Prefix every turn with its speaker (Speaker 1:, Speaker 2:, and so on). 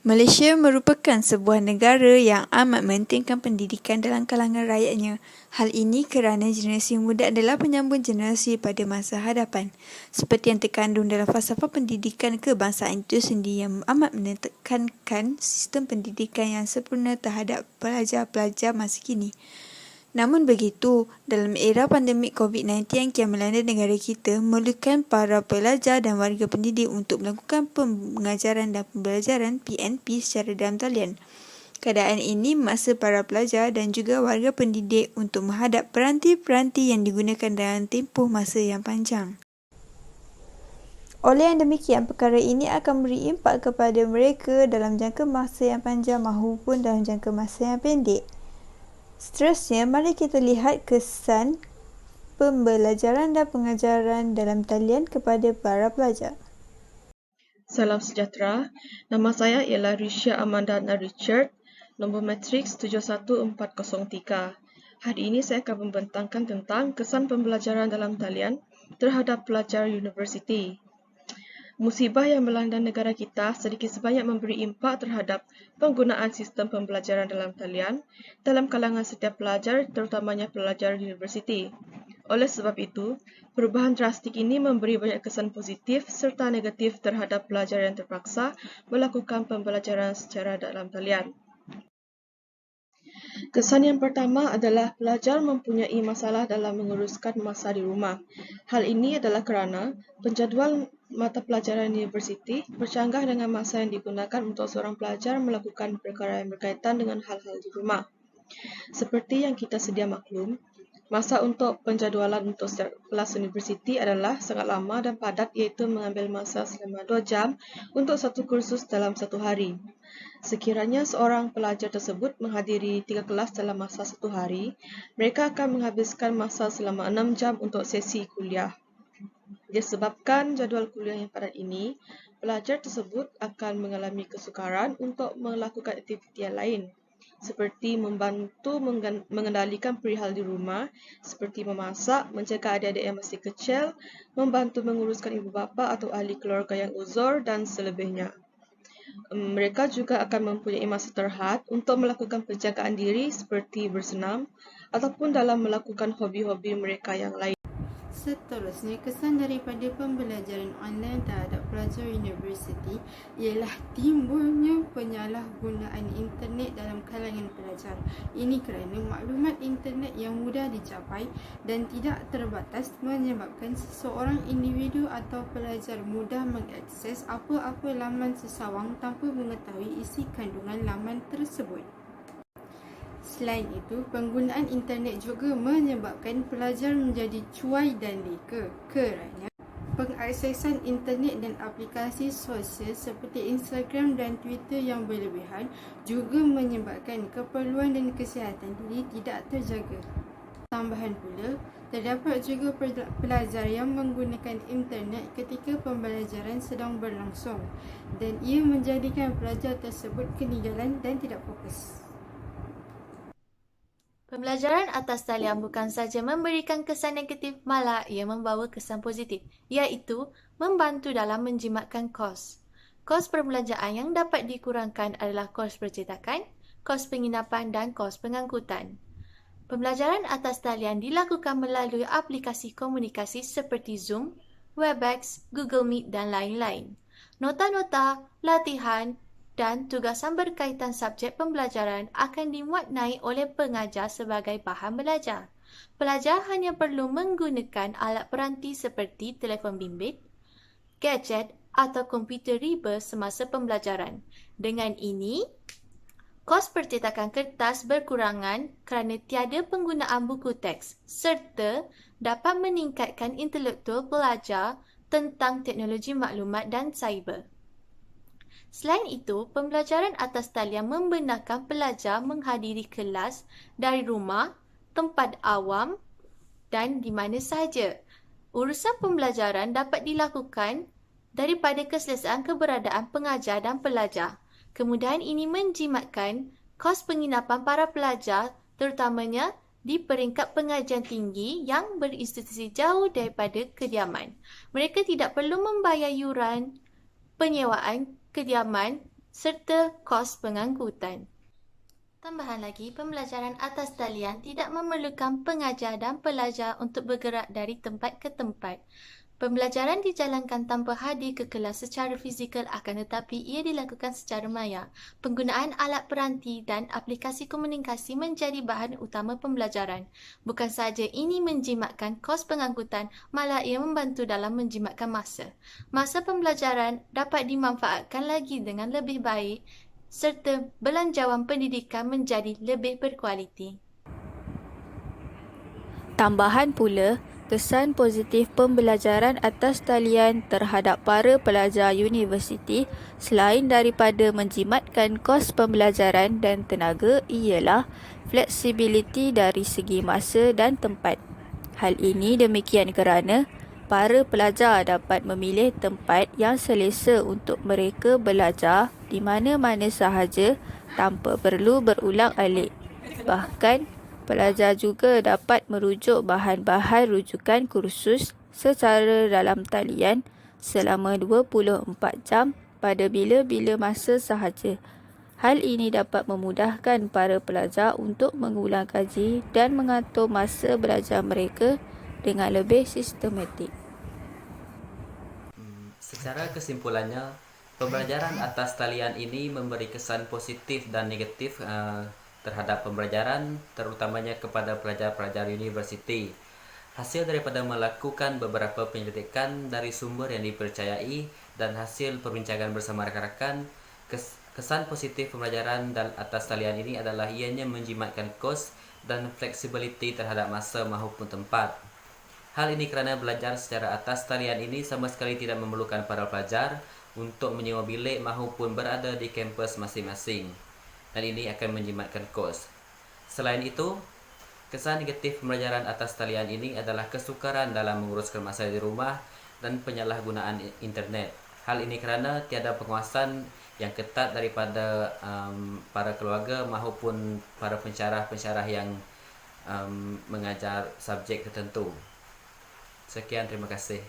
Speaker 1: Malaysia merupakan sebuah negara yang amat mementingkan pendidikan dalam kalangan rakyatnya. Hal ini kerana generasi muda adalah penyambung generasi pada masa hadapan. Seperti yang terkandung dalam falsafah pendidikan kebangsaan itu sendiri yang amat menekankan sistem pendidikan yang sempurna terhadap pelajar-pelajar masa kini. Namun begitu, dalam era pandemik COVID-19 yang kian melanda negara kita, memerlukan para pelajar dan warga pendidik untuk melakukan pengajaran dan pembelajaran PNP secara dalam talian. Keadaan ini memaksa para pelajar dan juga warga pendidik untuk menghadap peranti-peranti yang digunakan dalam tempoh masa yang panjang. Oleh yang demikian, perkara ini akan beri impak kepada mereka dalam jangka masa yang panjang maupun dalam jangka masa yang pendek. Seterusnya, mari kita lihat kesan pembelajaran dan pengajaran dalam talian kepada para pelajar.
Speaker 2: Salam sejahtera, nama saya ialah Risha Amandana Richard, nombor matriks 71403. Hari ini saya akan membentangkan tentang kesan pembelajaran dalam talian terhadap pelajar universiti. Musibah yang melanda negara kita sedikit sebanyak memberi impak terhadap penggunaan sistem pembelajaran dalam talian dalam kalangan setiap pelajar, terutamanya pelajar universiti. Oleh sebab itu, perubahan drastik ini memberi banyak kesan positif serta negatif terhadap pelajar yang terpaksa melakukan pembelajaran secara dalam talian. Kesan yang pertama adalah pelajar mempunyai masalah dalam menguruskan masa di rumah. Hal ini adalah kerana penjadual mata pelajaran universiti bercanggah dengan masa yang digunakan untuk seorang pelajar melakukan perkara yang berkaitan dengan hal-hal di rumah. Seperti yang kita sedia maklum, masa untuk penjadualan untuk setiap kelas universiti adalah sangat lama dan padat, iaitu mengambil masa selama 2 jam untuk satu kursus dalam satu hari. Sekiranya seorang pelajar tersebut menghadiri 3 kelas dalam masa satu hari, mereka akan menghabiskan masa selama 6 jam untuk sesi kuliah. Disebabkan jadual kuliah yang padat ini, pelajar tersebut akan mengalami kesukaran untuk melakukan aktiviti yang lain, seperti membantu mengendalikan perihal di rumah, seperti memasak, menjaga adik-adik yang masih kecil, membantu menguruskan ibu bapa atau ahli keluarga yang uzur dan selebihnya. Mereka juga akan mempunyai masa terhad untuk melakukan penjagaan diri seperti bersenam ataupun dalam melakukan hobi-hobi mereka yang lain.
Speaker 3: Seterusnya, kesan daripada pembelajaran online terhadap pelajar universiti ialah timbulnya penyalahgunaan internet dalam kalangan pelajar. Ini kerana maklumat internet yang mudah dicapai dan tidak terbatas menyebabkan seseorang individu atau pelajar mudah mengakses apa-apa laman sesawang tanpa mengetahui isi kandungan laman tersebut. Selain itu, penggunaan internet juga menyebabkan pelajar menjadi cuai dan leka kerana pengaksesan internet dan aplikasi sosial seperti Instagram dan Twitter yang berlebihan juga menyebabkan keperluan dan kesihatan diri tidak terjaga. Tambahan pula, terdapat juga pelajar yang menggunakan internet ketika pembelajaran sedang berlangsung dan ia menjadikan pelajar tersebut ketinggalan dan tidak fokus.
Speaker 4: Pembelajaran atas talian bukan sahaja memberikan kesan negatif, malah ia membawa kesan positif, iaitu membantu dalam menjimatkan kos. Kos perbelanjaan yang dapat dikurangkan adalah kos percetakan, kos penginapan dan kos pengangkutan. Pembelajaran atas talian dilakukan melalui aplikasi komunikasi seperti Zoom, Webex, Google Meet dan lain-lain. Nota-nota, latihan dan tugasan berkaitan subjek pembelajaran akan dimuat naik oleh pengajar sebagai bahan belajar. Pelajar hanya perlu menggunakan alat peranti seperti telefon bimbit, gadget atau komputer riba semasa pembelajaran. Dengan ini, kos percetakan kertas berkurangan kerana tiada penggunaan buku teks serta dapat meningkatkan intelektual pelajar tentang teknologi maklumat dan cyber. Selain itu, pembelajaran atas talian membenarkan pelajar menghadiri kelas dari rumah, tempat awam dan di mana sahaja. Urusan pembelajaran dapat dilakukan daripada keselesaan keberadaan pengajar dan pelajar. Kemudahan ini menjimatkan kos penginapan para pelajar, terutamanya di peringkat pengajian tinggi yang berinstitusi jauh daripada kediaman. Mereka tidak perlu membayar yuran penyewaan kediaman serta kos pengangkutan. Tambahan lagi, pembelajaran atas talian tidak memerlukan pengajar dan pelajar untuk bergerak dari tempat ke tempat. Pembelajaran dijalankan tanpa hadir ke kelas secara fizikal, akan tetapi ia dilakukan secara maya. Penggunaan alat peranti dan aplikasi komunikasi menjadi bahan utama pembelajaran. Bukan sahaja ini menjimatkan kos pengangkutan, malah ia membantu dalam menjimatkan masa. Masa pembelajaran dapat dimanfaatkan lagi dengan lebih baik serta belanjawan pendidikan menjadi lebih berkualiti.
Speaker 1: Tambahan pula, kesan positif pembelajaran atas talian terhadap para pelajar universiti selain daripada menjimatkan kos pembelajaran dan tenaga ialah fleksibiliti dari segi masa dan tempat. Hal ini demikian kerana para pelajar dapat memilih tempat yang selesa untuk mereka belajar di mana-mana sahaja tanpa perlu berulang-alik. Bahkan, pelajar juga dapat merujuk bahan-bahan rujukan kursus secara dalam talian selama 24 jam pada bila-bila masa sahaja. Hal ini dapat memudahkan para pelajar untuk mengulang kaji dan mengatur masa belajar mereka dengan lebih sistematik.
Speaker 5: Secara kesimpulannya, pembelajaran atas talian ini memberi kesan positif dan negatif terhadap pembelajaran, terutamanya kepada pelajar-pelajar universiti. Hasil daripada melakukan beberapa penyelidikan dari sumber yang dipercayai dan hasil perbincangan bersama rakan-rakan, kesan positif pembelajaran atas talian ini adalah ianya menjimatkan kos dan fleksibiliti terhadap masa maupun tempat. Hal ini kerana belajar secara atas talian ini sama sekali tidak memerlukan para pelajar untuk menyewa bilik maupun berada di kampus masing-masing, dan ini akan menjimatkan kos. Selain itu, kesan negatif pembelajaran atas talian ini adalah kesukaran dalam menguruskan masa di rumah dan penyalahgunaan internet. Hal ini kerana tiada pengawasan yang ketat daripada para keluarga maupun para pensyarah-pensyarah yang mengajar subjek tertentu. Sekian, terima kasih.